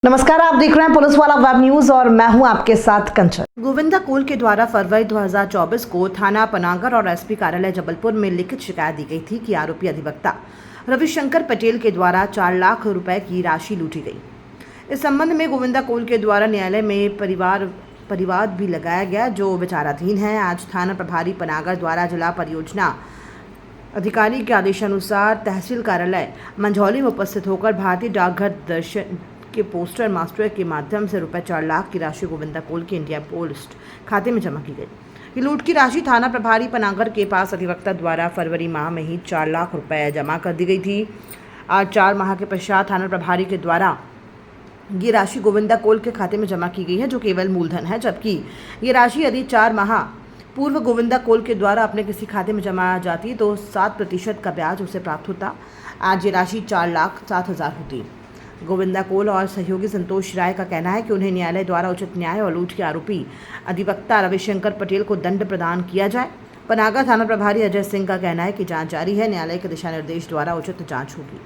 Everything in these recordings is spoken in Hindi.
नमस्कार, आप देख रहे हैं पुलिस वाला वेब न्यूज और मैं हूं आपके साथ कंचन। गोविंदा कोल के द्वारा फरवरी 2024 को थाना पनागर और एसपी कार्यालय जबलपुर में लिखित शिकायत दी गई थी कि आरोपी अधिवक्ता रविशंकर पटेल के द्वारा 4 लाख रुपए की राशि लूटी गई। इस संबंध में गोविंदा कोल के द्वारा न्यायालय में परिवाद भी लगाया गया जो विचाराधीन है। आज थाना प्रभारी पनागर द्वारा जिला परियोजना अधिकारी के आदेशानुसार तहसील कार्यालय मंझौली में उपस्थित होकर भारतीय डाकघर दर्शन के पोस्टर मास्टर के माध्यम से रुपए 4 लाख की राशि गोविंदा कोल के इंडिया पोस्ट खाते में जमा की गई। ये लूट की राशि थाना प्रभारी पनागर के पास अधिवक्ता द्वारा फरवरी माह में ही 4 लाख रुपए जमा कर दी गई थी। आज 4 माह के पश्चात थाना प्रभारी के द्वारा ये राशि गोविंदा कोल के खाते में जमा की गई है, जो केवल मूलधन है, जबकि ये राशि यदि 4 माह पूर्व गोविंदा कोल के द्वारा अपने किसी खाते में जमा जाती तो 7% का ब्याज उसे प्राप्त होता। आज ये राशि 4,07,000 होती। गोविंदा कोल और सहयोगी संतोष राय का कहना है कि उन्हें न्यायालय द्वारा उचित न्याय और लूट के आरोपी अधिवक्ता रविशंकर पटेल को दंड प्रदान किया जाए। पनागर थाना प्रभारी अजय सिंह का कहना है कि जांच जारी है, न्यायालय के दिशा निर्देश द्वारा उचित जांच होगी।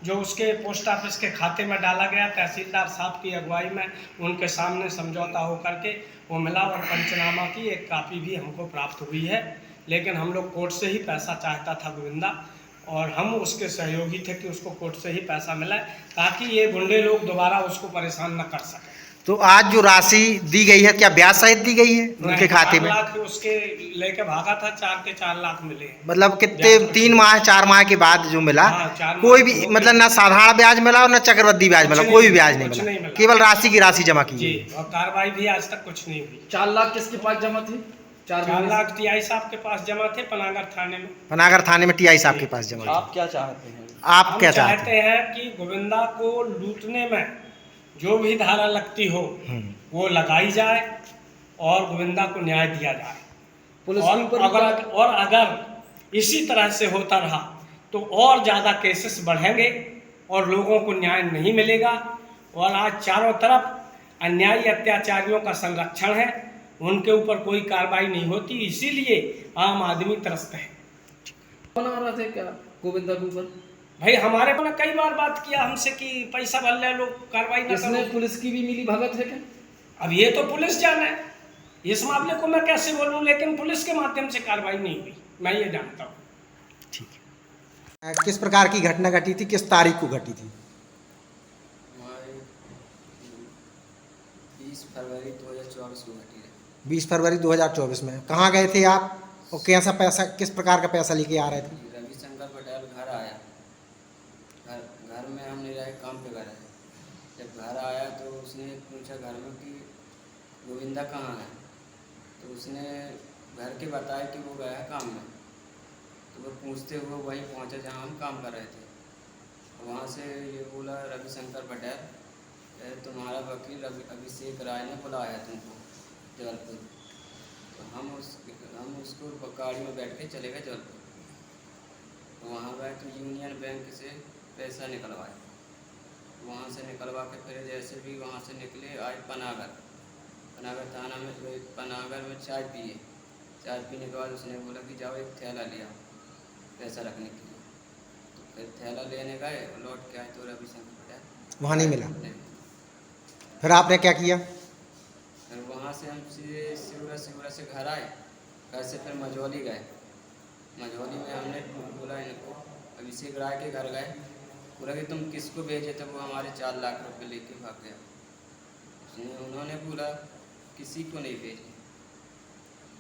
जो उसके पोस्ट ऑफिस के खाते में डाला गया, तहसीलदार साहब की अगुवाई में उनके सामने समझौता होकर के वो मिला और पंचनामा की एक कापी भी हमको प्राप्त हुई है। लेकिन हम लोग कोर्ट से ही पैसा चाहता था गोविंदा, और हम उसके सहयोगी थे कि उसको कोर्ट से ही पैसा मिला ताकि ये गुंडे लोग दोबारा उसको परेशान न कर सकें। तो आज जो राशि दी गई है, क्या ब्याज सहित दी गई है उनके खाते में? 4 लाख उसके लेके भागा था, 4 लाख मिले। मतलब कितने 3 माह 4 माह के बाद जो मिला? कोई भी मतलब ना साधारण ब्याज मिला और ना चक्रवृद्धि ब्याज मिला, कोई भी ब्याज नहीं मिला, केवल राशि की राशि जमा की। और कार्रवाई भी आज तक कुछ नहीं हुई। 4 लाख किसके पास जमा थी? 4 लाख टीआई साहब के पास जमा थे पनागर थाने में। पनागर थाने में टीआई साहब के पास जमा। आप क्या चाहते हैं? आप क्या चाहते हैं कि गोविंदा को लूटने में जो भी धारा लगती हो वो लगाई जाए और गोविंदा को न्याय दिया जाए। पुलिस और अगर इसी तरह से होता रहा तो और ज़्यादा केसेस बढ़ेंगे और लोगों को न्याय नहीं मिलेगा। और आज चारों तरफ अन्यायी अत्याचारियों का संरक्षण है, उनके ऊपर कोई कार्रवाई नहीं होती, इसीलिए आम आदमी त्रस्त है। बना रहे थे क्या गोविंदा के ऊपर? भाई हमारे को कई बार बात किया हमसे कि पैसा भर ले लो, कार्रवाई ना करो। पुलिस की भी मिली भगत है क्या? अब ये तो पुलिस जाने, इस मामले को मैं कैसे बोलूं, लेकिन पुलिस के माध्यम से कार्रवाई नहीं हुई, मैं ये जानता हूँ। ठीक है। किस प्रकार की घटना घटी थी, किस तारीख को घटी थी? 20 फरवरी 2024 को घटी है। 20 फरवरी 2024 में कहाँ गए थे आप और कैसा पैसा, किस प्रकार का पैसा लेके आ रहे थे? रविशंकर पटेल घर आया, घर में हम नहीं रहे, काम पे गए। जब घर आया तो उसने पूछा घर में कि गोविंदा कहाँ है, तो उसने घर के बताया कि वो गया है काम में। तो वो पूछते हुए वहीं पहुँचे जहाँ हम काम कर रहे थे। वहाँ से ये बोला रविशंकर पटेल तुम्हारा वकील अभिषेक राय ने बुलाया है तुमको जबलपुर। तो हम उसको गाड़ी में बैठ के चले गए जबलपुर। वहाँ गए तो यूनियन बैंक से पैसा निकलवाए, वहाँ से निकलवा के फिर जैसे भी वहाँ से निकले आए पनागर थाना में। पनागर में चाय पिए, चाय पीने के बाद उसने बोला कि जाओ एक थैला ले आओ पैसा रखने के लिए। तो फिर थैला लेने गए, लौट के आए तो रविशंकर पटेल वहाँ नहीं मिला। फिर आपने क्या किया? फिर वहाँ से हम सीधे सिवरा से घर आए। घर से फिर मझौली गए। मझौली में हमने बोला इनको, अभिषेक राय के घर गए, बोला कि तुम किसको भेजे थे? वो हमारे 4 लाख रुपए लेके भाग गया। उन्होंने बोला किसी को नहीं भेजे।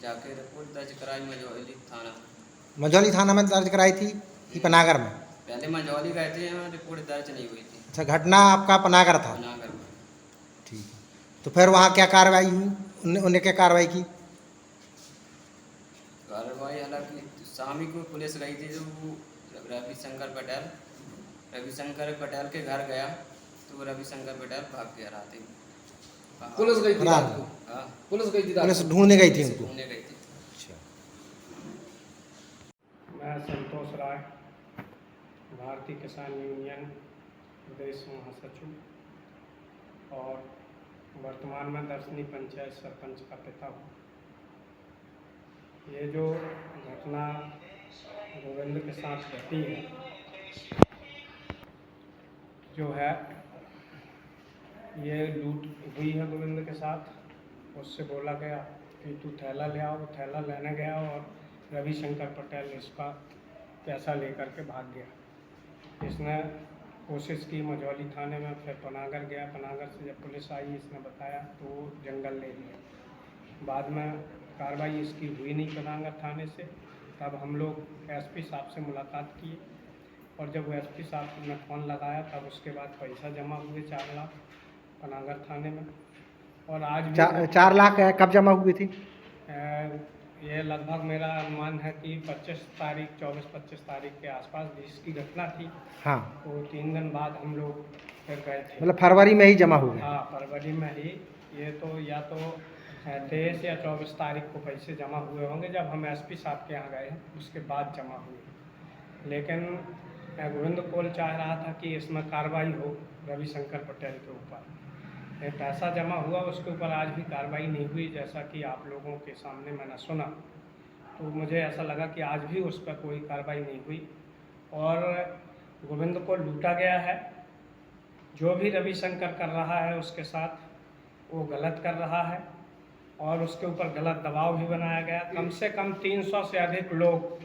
जाके रिपोर्ट दर्ज कराई मझौली थाना में दर्ज कराई थी कि पनागर में? पहले मझौली गए थे, यहाँ रिपोर्ट दर्ज नहीं हुई थी। अच्छा, घटना आपका पनागर था? पनागर में। ठीक है। तो फिर वहाँ क्या कार्रवाई हुई? उन्होंने क्या कार्रवाई की? कार्रवाई हालांकि शामी को पुलिस गई थी, जो रविशंकर पटेल के घर गया तो रविशंकर पटेल भाग गया रात में। पुलिस गई थी रात को? हाँ, पुलिस गई थी, पुलिस ढूंढने गई थी उनको? ढूंढने गई थी। अच्छा। मैं संतोष राय, भारतीय किसान यूनियन प्रदेश महासचिव और वर्तमान में दर्शनी पंचायत सरपंच का पिता हूँ। ये जो घटना गोविंद के साथ घटी है, जो है ये लूट हुई है गोविंद के साथ। उससे बोला गया कि तू थैला ले आओ, थैला लेने गया और रविशंकर पटेल इसका पैसा लेकर के भाग गया। इसने कोशिश की मझौली थाने में, फिर पनागर गया। पनागर से जब पुलिस आई, इसने बताया तो वो जंगल ले लिया। बाद में कार्रवाई इसकी हुई नहीं पनागर थाने से। तब हम लोग एसपी साहब से मुलाकात किए और जब एसपी साहब ने फ़ोन लगाया तब उसके बाद पैसा जमा हुए 4 लाख पनागर थाने में। और आज भी 4 लाख कब जमा हुई थी? ये लगभग मेरा अनुमान है कि 24-25 तारीख के आसपास जिसकी घटना थी। हाँ, तो 3 दिन बाद हम लोग फिर गए थे। मतलब फरवरी में ही जमा हुए। हाँ, फरवरी में ही। ये तो या तो 23 या 24 तारीख को पैसे जमा हुए होंगे जब हम एसपी साहब के यहाँ गए, उसके बाद जमा हुए। लेकिन गोविंद कोल चाह रहा था कि इसमें कार्रवाई हो रविशंकर पटेल के ऊपर। ये पैसा जमा हुआ, उसके ऊपर आज भी कार्रवाई नहीं हुई। जैसा कि आप लोगों के सामने मैंने सुना, तो मुझे ऐसा लगा कि आज भी उस पर कोई कार्रवाई नहीं हुई और गोविंद को लूटा गया है। जो भी रविशंकर कर रहा है उसके साथ, वो गलत कर रहा है और उसके ऊपर गलत दबाव भी बनाया गया। कम से कम 300 से अधिक लोग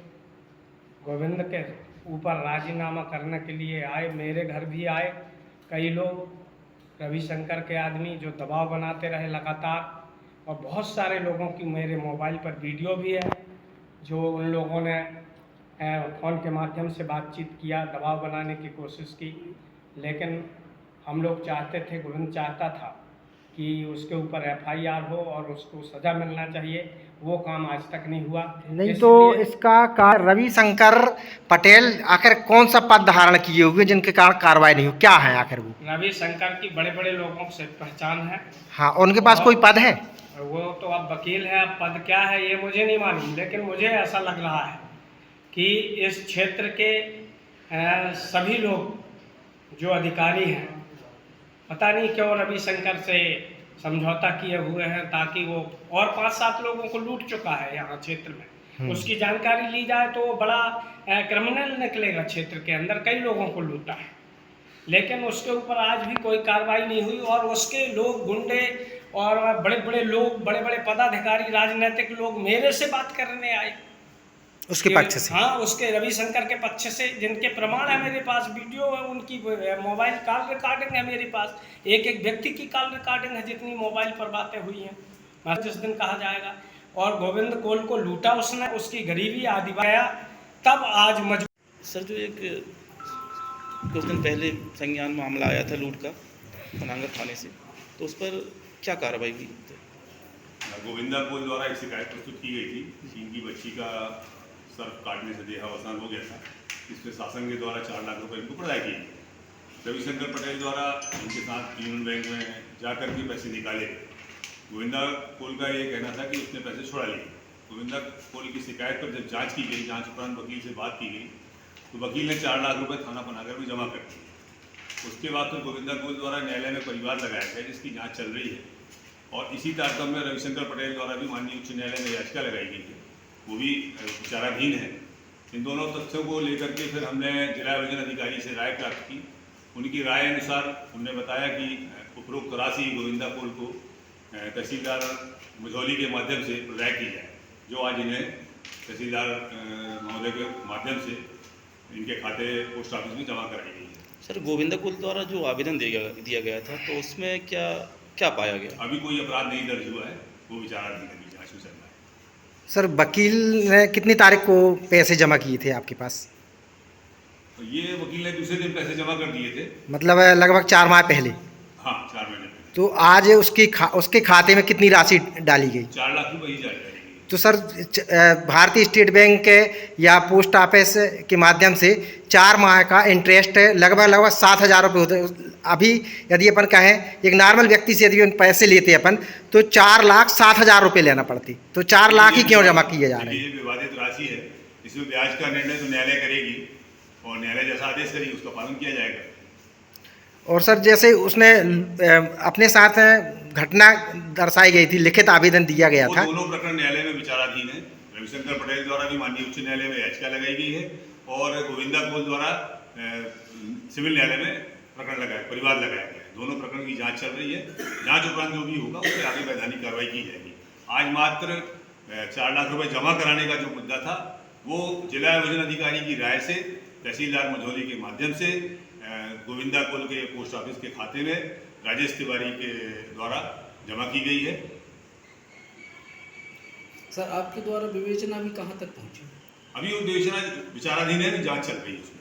गोविंद के ऊपर राजीनामा करने के लिए आए। मेरे घर भी आए कई लोग, रविशंकर के आदमी, जो दबाव बनाते रहे लगातार। और बहुत सारे लोगों की मेरे मोबाइल पर वीडियो भी है जो उन लोगों ने फ़ोन के माध्यम से बातचीत किया, दबाव बनाने की कोशिश की। लेकिन हम लोग चाहते थे, गोविंद चाहता था कि उसके ऊपर FIR हो और उसको सज़ा मिलना चाहिए। वो काम आज तक नहीं हुआ। नहीं तो इसका कारण रविशंकर पटेल आखिर कौन सा पद धारण किए हुए जिनके कारण कार्रवाई नहीं हुई, क्या है आखिर वो? रविशंकर की बड़े बड़े लोगों से पहचान है। हाँ, उनके पास कोई पद है? वो तो अब वकील है, अब पद क्या है ये मुझे नहीं मालूम। लेकिन मुझे ऐसा लग रहा है कि इस क्षेत्र के सभी लोग जो अधिकारी हैं, पता नहीं क्यों रविशंकर से समझौता किए हुए हैं ताकि वो, और 5-7 लोगों को लूट चुका है यहाँ क्षेत्र में। उसकी जानकारी ली जाए तो वो बड़ा क्रिमिनल निकलेगा। क्षेत्र के अंदर कई लोगों को लूटा है, लेकिन उसके ऊपर आज भी कोई कार्रवाई नहीं हुई। और उसके लोग, गुंडे और बड़े बड़े लोग, बड़े बड़े पदाधिकारी, राजनीतिक लोग मेरे से बात करने आए उसके पक्ष से। हाँ, उसके रविशंकर के पक्ष से, जिनके प्रमाण है मेरे पास, वीडियो है, उनकी मोबाइल कॉल रिकॉर्डिंग है मेरे पास। एक एक व्यक्ति की कॉल रिकॉर्डिंग है जितनी मोबाइल पर बातें हुई हैं। जिस दिन कहा जाएगा और गोविंद कोल को लूटा उसने, उसकी गरीबी आदि गया, तब आज मजबूर। सर, जो एक कुछ दिन पहले संज्ञान मामला आया था लूट का पनागर थाने से, तो उस पर क्या कार्रवाई हुई? गोविंदा कोल द्वारा एक शिकायत प्रस्तुत की गई थी कि इनकी बच्ची का सर्फ काटने से देहावसान हो गया था। इसमें शासन के द्वारा 4 लाख रुपए इनको प्रदाय किए। रविशंकर पटेल द्वारा इनके साथ यूनियन बैंक में जाकर के पैसे निकाले। गोविंदा कोल का ये कहना था कि उसने पैसे छुड़ा लिए। गोविंदा कोल की शिकायत पर जब जांच की गई, जांच उपरांत वकील से बात की गई, तो वकील ने 4 लाख रुपए थाना पनागर में जमा कर दिए। उसके बाद फिर गोविंदा कोल द्वारा न्यायालय में परिवार लगाया गया जिसकी जाँच चल रही है। और इसी तारतम्य में रविशंकर पटेल द्वारा भी माननीय उच्च न्यायालय में याचिका लगाई गई है, वो भी विचाराधीन है। इन दोनों तथ्यों को लेकर के फिर हमने जिला योजना अधिकारी से राय प्राप्त की। उनकी राय अनुसार हमने बताया कि उपरोक्त राशि गोविंदा कोल को तहसीलदार मझौली के माध्यम से प्रदाय की जाए, जो आज इन्हें तहसीलदार महोदय के माध्यम से इनके खाते पोस्ट ऑफिस में जमा कराई गई है। सर, गोविंदा कोल द्वारा जो आवेदन दिया गया था, तो उसमें क्या पाया गया? अभी कोई अपराध नहीं दर्ज हुआ है, वो विचाराधीन है, जांच में चल रहा है। सर, वकील ने कितनी तारीख को पैसे जमा किए थे आपके पास? तो ये वकील ने दूसरे दिन पैसे जमा कर दिए थे, मतलब लगभग 4 माह पहले। हाँ, 4 महीने पहले। तो आज उसके खाते में कितनी राशि डाली गई? 4 लाख रुपये ही जारी। तो सर, भारतीय स्टेट बैंक के या पोस्ट ऑफिस के माध्यम से 4 माह का इंटरेस्ट लगभग 7,000 रुपये होते हैं। अभी यदि अपन कहें एक नॉर्मल व्यक्ति से यदि पैसे लेते अपन तो 4,07,000 रुपये लेना पड़ती, तो 4 लाख ही क्यों जमा किए जा रहे हैं? ये विवादित राशि है, इसमें ब्याज का निर्णय तो न्यायालय करेगी और न्यायालय जैसा आदेश करेगी उसका पालन किया जाएगा। और सर, जैसे उसने अपने साथ घटना दर्शाई गई थी, लिखित आवेदन दिया गया था, दोनों प्रकरण न्यायालय में विचाराधीन है। रविशंकर पटेल द्वारा भी माननीय उच्च न्यायालय में याचिका लगाई गई है और गोविंदा कोल द्वारा सिविल न्यायालय में प्रकरण लगाया, परिवार लगाया गया है। दोनों प्रकरण की जांच चल रही है। जांच उपरांत जो भी होगा उस पर आगे वैधानिक कार्रवाई की जाएगी। आज मात्र 4 लाख रुपए जमा कराने का जो मुद्दा था वो जिला योजना अधिकारी की राय से तहसीलदार मझौली के माध्यम से गोविंदा कोल के पोस्ट ऑफिस के खाते में राजेश तिवारी के द्वारा जमा की गई है। सर आपके द्वारा विवेचना भी कहाँ तक पहुँची? अभी वो विवेचना विचाराधीन है, जांच चल रही है उसमें।